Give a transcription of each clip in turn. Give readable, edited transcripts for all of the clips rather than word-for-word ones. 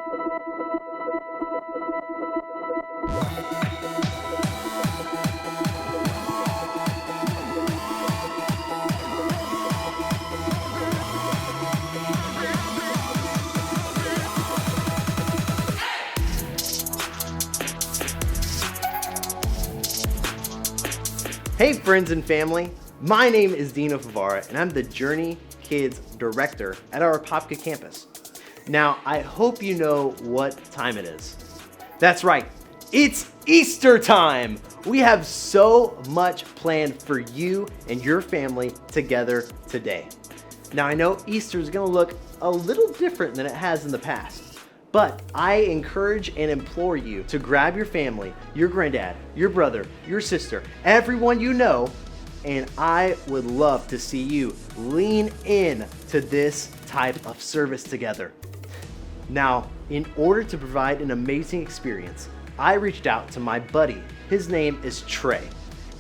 Hey friends and family, my name is Dino Favara and I'm the Journey Kids Director at our Apopka campus. Now, I hope you know what time it is. That's right, it's Easter time! We have so much planned for you and your family together today. Now, I know Easter is going to look a little different than it has in the past. But I encourage and implore you to grab your family, your granddad, your brother, your sister, everyone you know, and I would love to see you lean in to this type of service together. Now, in order to provide an amazing experience, I reached out to my buddy. His name is Trey,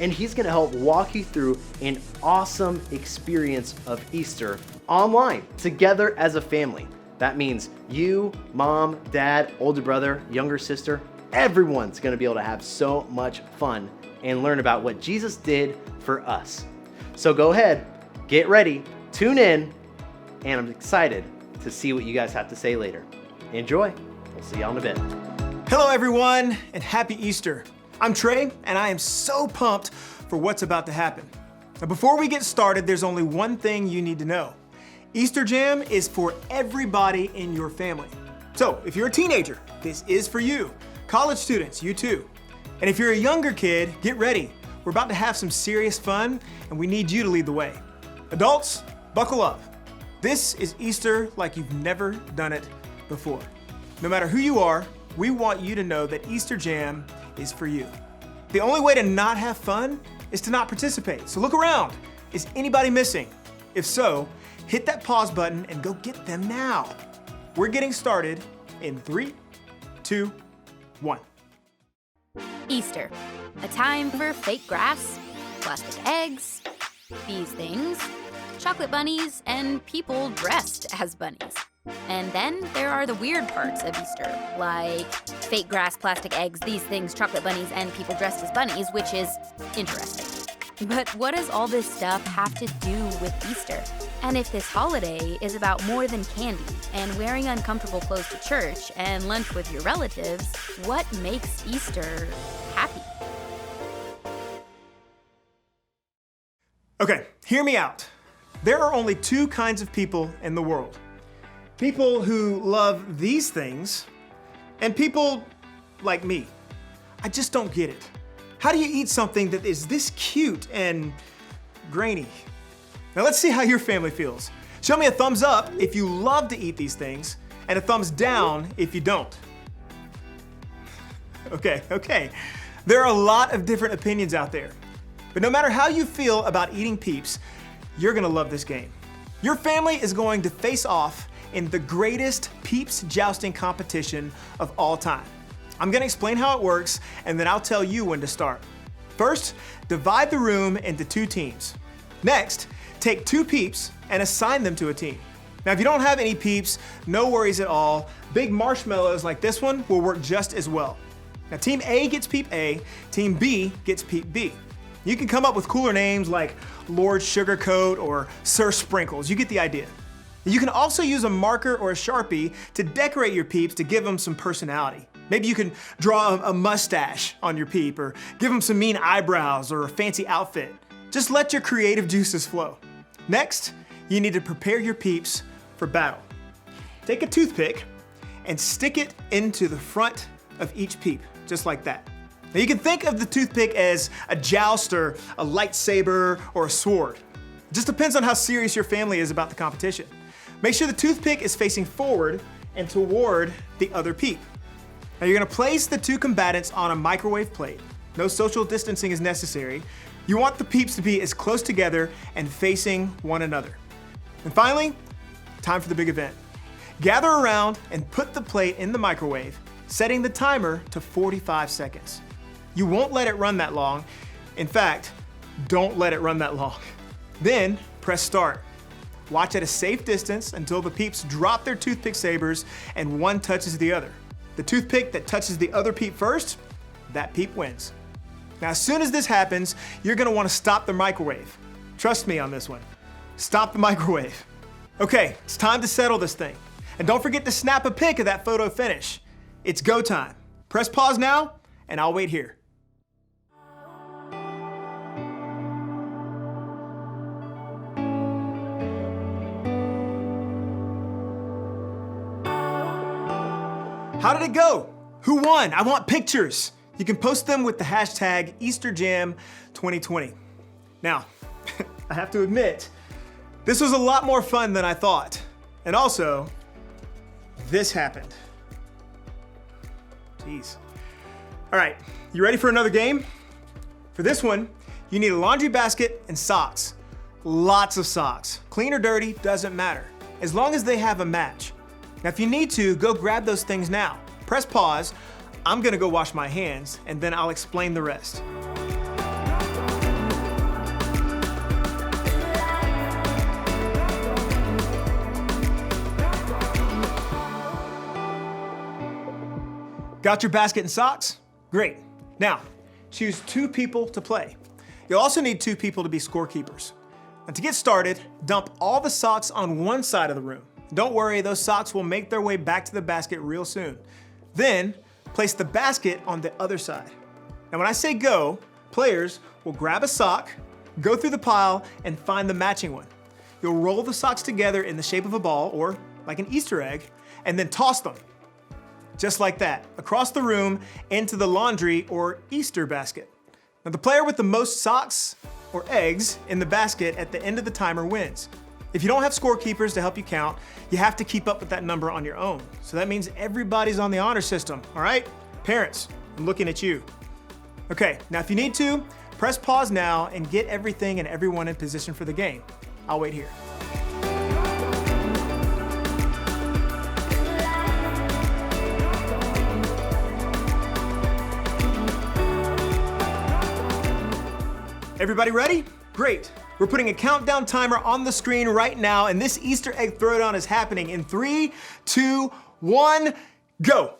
and he's gonna help walk you through an awesome experience of Easter online, together as a family. That means you, mom, dad, older brother, younger sister, everyone's gonna be able to have so much fun and learn about what Jesus did for us. So go ahead, get ready, tune in, and I'm excited to see what you guys have to say later. Enjoy, we'll see y'all in a bit. Hello everyone, and happy Easter. I'm Trey, and I am so pumped for what's about to happen. Now before we get started, there's only one thing you need to know. Easter Jam is for everybody in your family. So if you're a teenager, this is for you. College students, you too. And if you're a younger kid, get ready. We're about to have some serious fun, and we need you to lead the way. Adults, buckle up. This is Easter like you've never done it before. No matter who you are, we want you to know that Easter Jam is for you. The only way to not have fun is to not participate. So look around. Is anybody missing? If so, hit that pause button and go get them now. We're getting started in 3, 2, 1. Easter, a time for fake grass, plastic eggs, these things, chocolate bunnies, and people dressed as bunnies. And then there are the weird parts of Easter, like fake grass, plastic eggs, these things, chocolate bunnies, and people dressed as bunnies, which is interesting. But what does all this stuff have to do with Easter? And if this holiday is about more than candy and wearing uncomfortable clothes to church and lunch with your relatives, what makes Easter happy? Okay, hear me out. There are only two kinds of people in the world. People who love these things and people like me. I just don't get it. How do you eat something that is this cute and grainy? Now let's see how your family feels. Show me a thumbs up if you love to eat these things, and a thumbs down if you don't. Okay. There are a lot of different opinions out there. But no matter how you feel about eating Peeps, you're gonna love this game. Your family is going to face off in the greatest Peeps jousting competition of all time. I'm gonna explain how it works, and then I'll tell you when to start. First, divide the room into 2 teams. Next, take 2 Peeps and assign them to a team. Now, if you don't have any Peeps, no worries at all. Big marshmallows like this one will work just as well. Now, Team A gets Peep A, Team B gets Peep B. You can come up with cooler names like Lord Sugarcoat or Sir Sprinkles. You get the idea. You can also use a marker or a Sharpie to decorate your Peeps to give them some personality. Maybe you can draw a mustache on your Peep, or give them some mean eyebrows or a fancy outfit. Just let your creative juices flow. Next, you need to prepare your Peeps for battle. Take a toothpick and stick it into the front of each Peep, just like that. Now you can think of the toothpick as a jouster, a lightsaber, or a sword. It just depends on how serious your family is about the competition. Make sure the toothpick is facing forward and toward the other Peep. Now you're gonna place the 2 combatants on a microwave plate. No social distancing is necessary. You want the Peeps to be as close together and facing one another. And finally, time for the big event. Gather around and put the plate in the microwave, setting the timer to 45 seconds. You won't let it run that long. In fact, don't let it run that long. Then press start. Watch at a safe distance until the peeps drop their toothpick sabers and one touches the other. The toothpick that touches the other peep first, that peep wins. Now, as soon as this happens, you're gonna wanna stop the microwave. Trust me on this one. Stop the microwave. Okay, it's time to settle this thing. And don't forget to snap a pic of that photo finish. It's go time. Press pause now, and I'll wait here. How did it go? Who won? I want pictures. You can post them with the hashtag EasterJam2020. Now, I have to admit, this was a lot more fun than I thought. And also, this happened. Jeez. All right, you ready for another game? For this one, you need a laundry basket and socks. Lots of socks. Clean or dirty, doesn't matter, as long as they have a match. Now, if you need to, go grab those things now. Press pause. I'm gonna go wash my hands, and then I'll explain the rest. Got your basket and socks? Great. Now, choose 2 people to play. You'll also need 2 people to be scorekeepers. And to get started, dump all the socks on one side of the room. Don't worry, those socks will make their way back to the basket real soon. Then, place the basket on the other side. Now when I say go, players will grab a sock, go through the pile, and find the matching one. You'll roll the socks together in the shape of a ball, or like an Easter egg, and then toss them. Just like that, across the room into the laundry or Easter basket. Now the player with the most socks or eggs in the basket at the end of the timer wins. If you don't have scorekeepers to help you count, you have to keep up with that number on your own. So that means everybody's on the honor system, all right? Parents, I'm looking at you. Okay, now if you need to, press pause now and get everything and everyone in position for the game. I'll wait here. Everybody ready? Great. We're putting a countdown timer on the screen right now, and this Easter egg throwdown is happening in 3, 2, 1, go.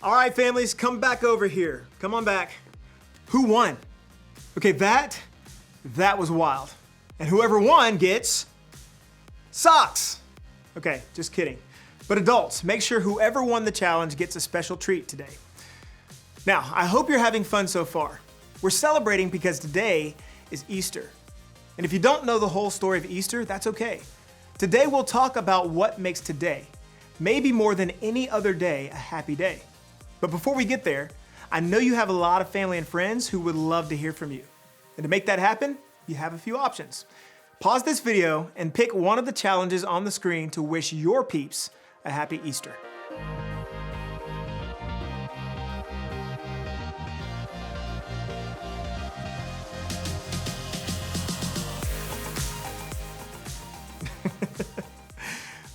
All right, families, come back over here. Come on back. Who won? Okay, that was wild. And whoever won gets socks. Okay, just kidding. But adults, make sure whoever won the challenge gets a special treat today. Now, I hope you're having fun so far. We're celebrating because today is Easter. And if you don't know the whole story of Easter, that's okay. Today we'll talk about what makes today, maybe more than any other day, a happy day. But before we get there, I know you have a lot of family and friends who would love to hear from you. And to make that happen, you have a few options. Pause this video and pick one of the challenges on the screen to wish your peeps a happy Easter.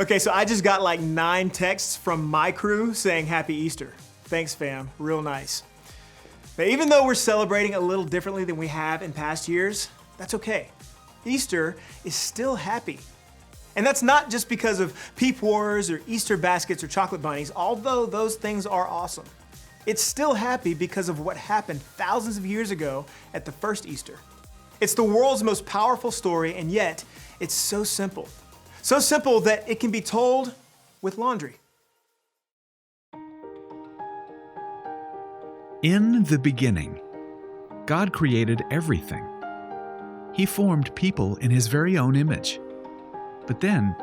Okay, so I just got like 9 texts from my crew saying happy Easter. Thanks, fam, real nice. Now, even though we're celebrating a little differently than we have in past years, that's okay. Easter is still happy. And that's not just because of peep wars or Easter baskets or chocolate bunnies, although those things are awesome. It's still happy because of what happened thousands of years ago at the first Easter. It's the world's most powerful story, and yet it's so simple. So simple that it can be told with laundry. In the beginning, God created everything. He formed people in His very own image. But then,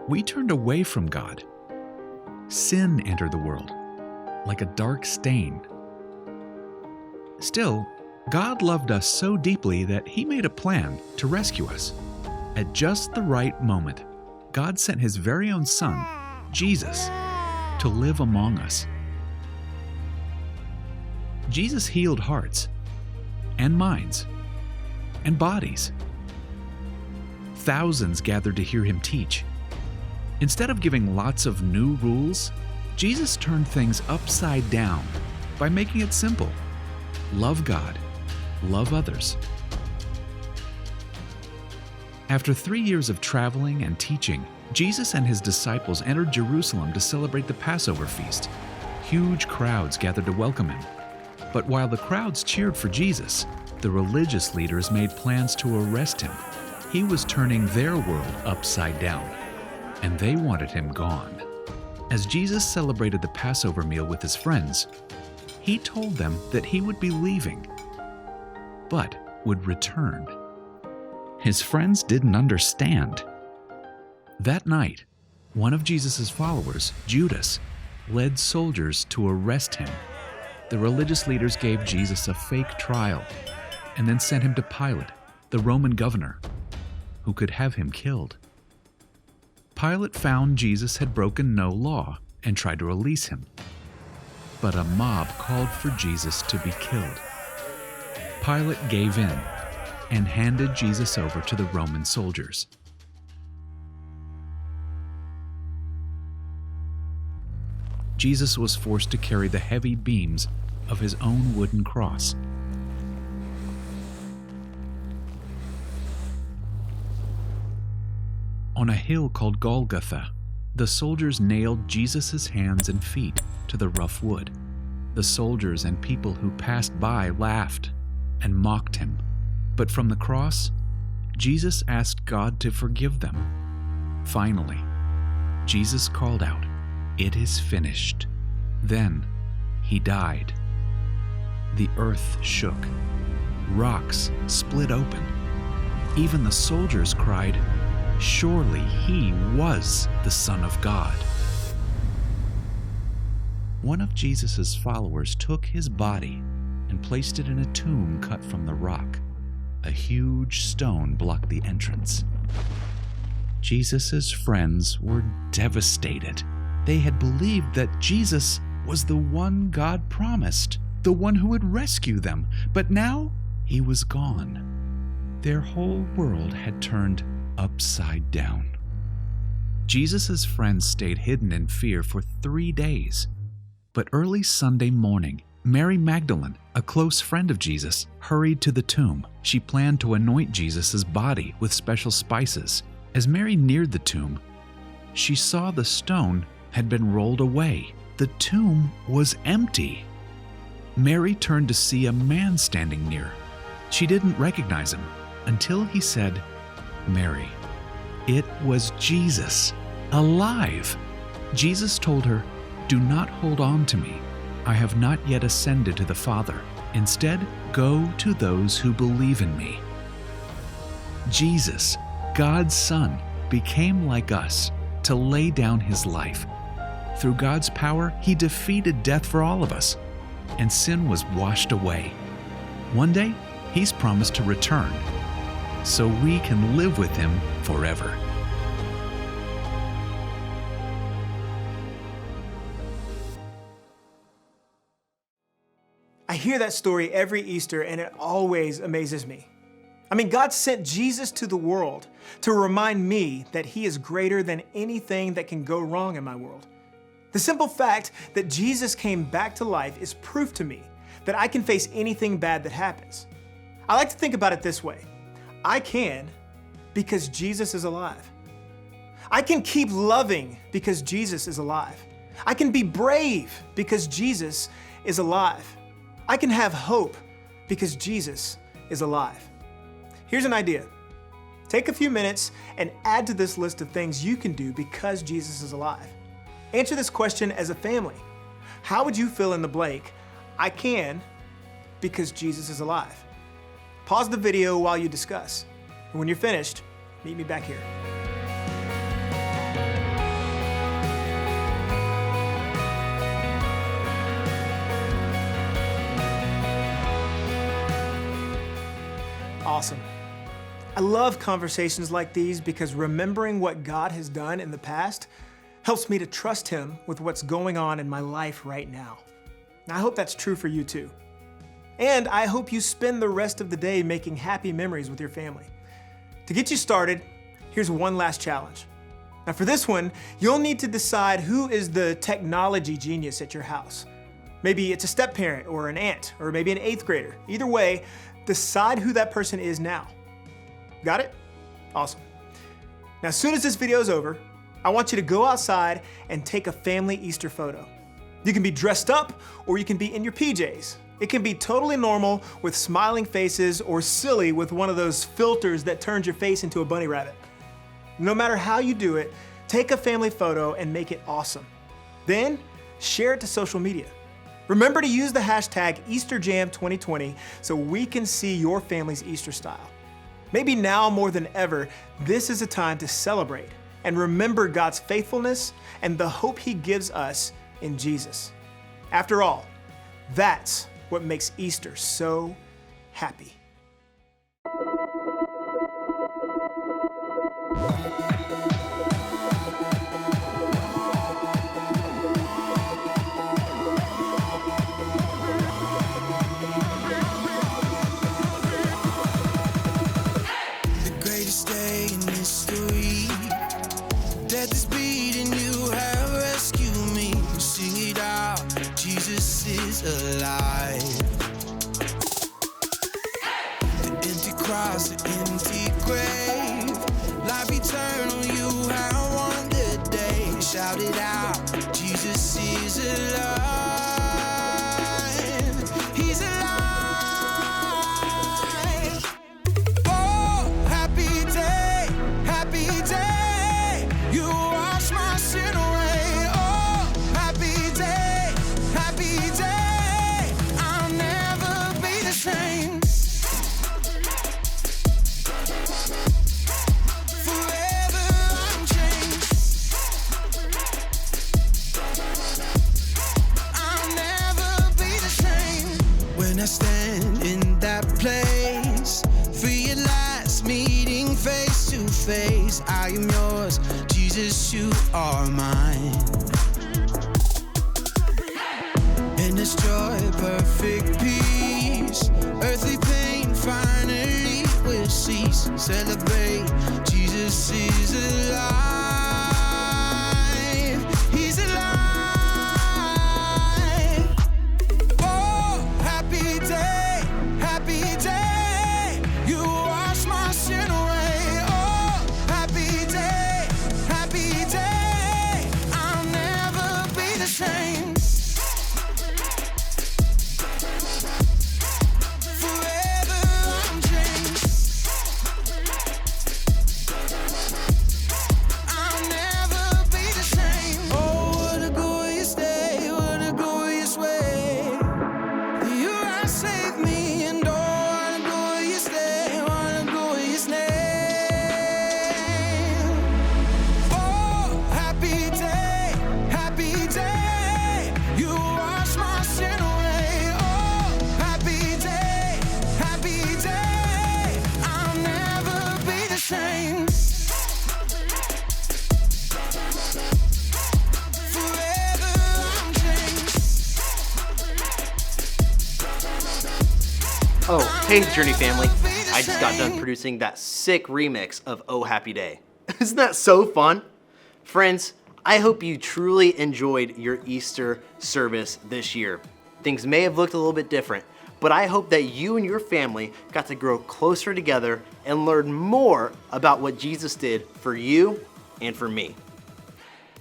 we turned away from God. Sin entered the world, like a dark stain. Still, God loved us so deeply that He made a plan to rescue us. At just the right moment, God sent His very own Son, Jesus, to live among us. Jesus healed hearts and minds and bodies. Thousands gathered to hear Him teach. Instead of giving lots of new rules, Jesus turned things upside down by making it simple. Love God, love others. After 3 years of traveling and teaching, Jesus and His disciples entered Jerusalem to celebrate the Passover feast. Huge crowds gathered to welcome Him. But while the crowds cheered for Jesus, the religious leaders made plans to arrest Him. He was turning their world upside down, and they wanted Him gone. As Jesus celebrated the Passover meal with His friends, He told them that He would be leaving, but would return. His friends didn't understand. That night, one of Jesus' followers, Judas, led soldiers to arrest Him. The religious leaders gave Jesus a fake trial and then sent Him to Pilate, the Roman governor, who could have Him killed. Pilate found Jesus had broken no law and tried to release Him. But a mob called for Jesus to be killed. Pilate gave in and handed Jesus over to the Roman soldiers. Jesus was forced to carry the heavy beams of His own wooden cross. On a hill called Golgotha, the soldiers nailed Jesus' hands and feet to the rough wood. The soldiers and people who passed by laughed and mocked Him. But from the cross, Jesus asked God to forgive them. Finally, Jesus called out, "It is finished." Then He died. The earth shook. Rocks split open. Even the soldiers cried, "Surely He was the Son of God." One of Jesus' followers took His body and placed it in a tomb cut from the rock. A huge stone blocked the entrance. Jesus' friends were devastated. They had believed that Jesus was the one God promised, the one who would rescue them, but now He was gone. Their whole world had turned upside down. Jesus' friends stayed hidden in fear for 3 days. But early Sunday morning, Mary Magdalene, a close friend of Jesus, hurried to the tomb. She planned to anoint Jesus' body with special spices. As Mary neared the tomb, she saw the stone had been rolled away. The tomb was empty. Mary turned to see a man standing near. She didn't recognize him until he said, "Mary." It was Jesus, alive. Jesus told her, "Do not hold on to me. I have not yet ascended to the Father. Instead, go to those who believe in me." Jesus, God's Son, became like us to lay down His life. Through God's power, He defeated death for all of us, and sin was washed away. One day, He's promised to return, so we can live with Him forever. I hear that story every Easter, and it always amazes me. I mean, God sent Jesus to the world to remind me that He is greater than anything that can go wrong in my world. The simple fact that Jesus came back to life is proof to me that I can face anything bad that happens. I like to think about it this way. I can because Jesus is alive. I can keep loving because Jesus is alive. I can be brave because Jesus is alive. I can have hope because Jesus is alive. Here's an idea. Take a few minutes and add to this list of things you can do because Jesus is alive. Answer this question as a family. How would you fill in the blank? I can because Jesus is alive. Pause the video while you discuss. And when you're finished, meet me back here. Awesome. I love conversations like these because remembering what God has done in the past helps me to trust Him with what's going on in my life right now. And I hope that's true for you too. And I hope you spend the rest of the day making happy memories with your family. To get you started, here's one last challenge. Now for this one, you'll need to decide who is the technology genius at your house. Maybe it's a step-parent or an aunt, or maybe an 8th grader. Either way, decide who that person is now. Got it? Awesome. Now, as soon as this video is over, I want you to go outside and take a family Easter photo. You can be dressed up or you can be in your PJs. It can be totally normal with smiling faces or silly with one of those filters that turns your face into a bunny rabbit. No matter how you do it, take a family photo and make it awesome. Then share it to social media. Remember to use the hashtag EasterJam2020 so we can see your family's Easter style. Maybe now more than ever, this is a time to celebrate and remember God's faithfulness and the hope He gives us in Jesus. After all, that's what makes Easter so happy. Alive. The empty cross, the empty grave, life eternal, you have won the day. Shout it out, Jesus is alive. He's alive. Oh, happy day, you wash my sin away. Oh, happy day, happy day. I stand in that place, realize meeting face to face. I am yours, Jesus, you are mine. In this joy, perfect peace, earthly pain finally will cease. Celebrate, Jesus is alive. He's alive. Oh, hey Journey family. I just got done producing that sick remix of Oh Happy Day. Isn't that so fun? Friends, I hope you truly enjoyed your Easter service this year. Things may have looked a little bit different, but I hope that you and your family got to grow closer together and learn more about what Jesus did for you and for me.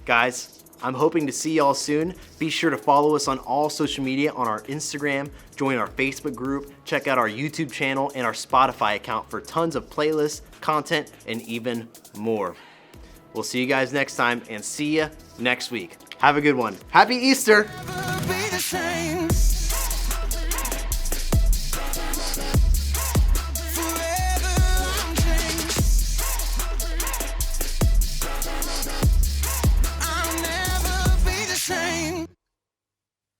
Guys, I'm hoping to see y'all soon. Be sure to follow us on all social media on our Instagram, join our Facebook group, check out our YouTube channel and our Spotify account for tons of playlists, content, and even more. We'll see you guys next time and see you next week. Have a good one. Happy Easter!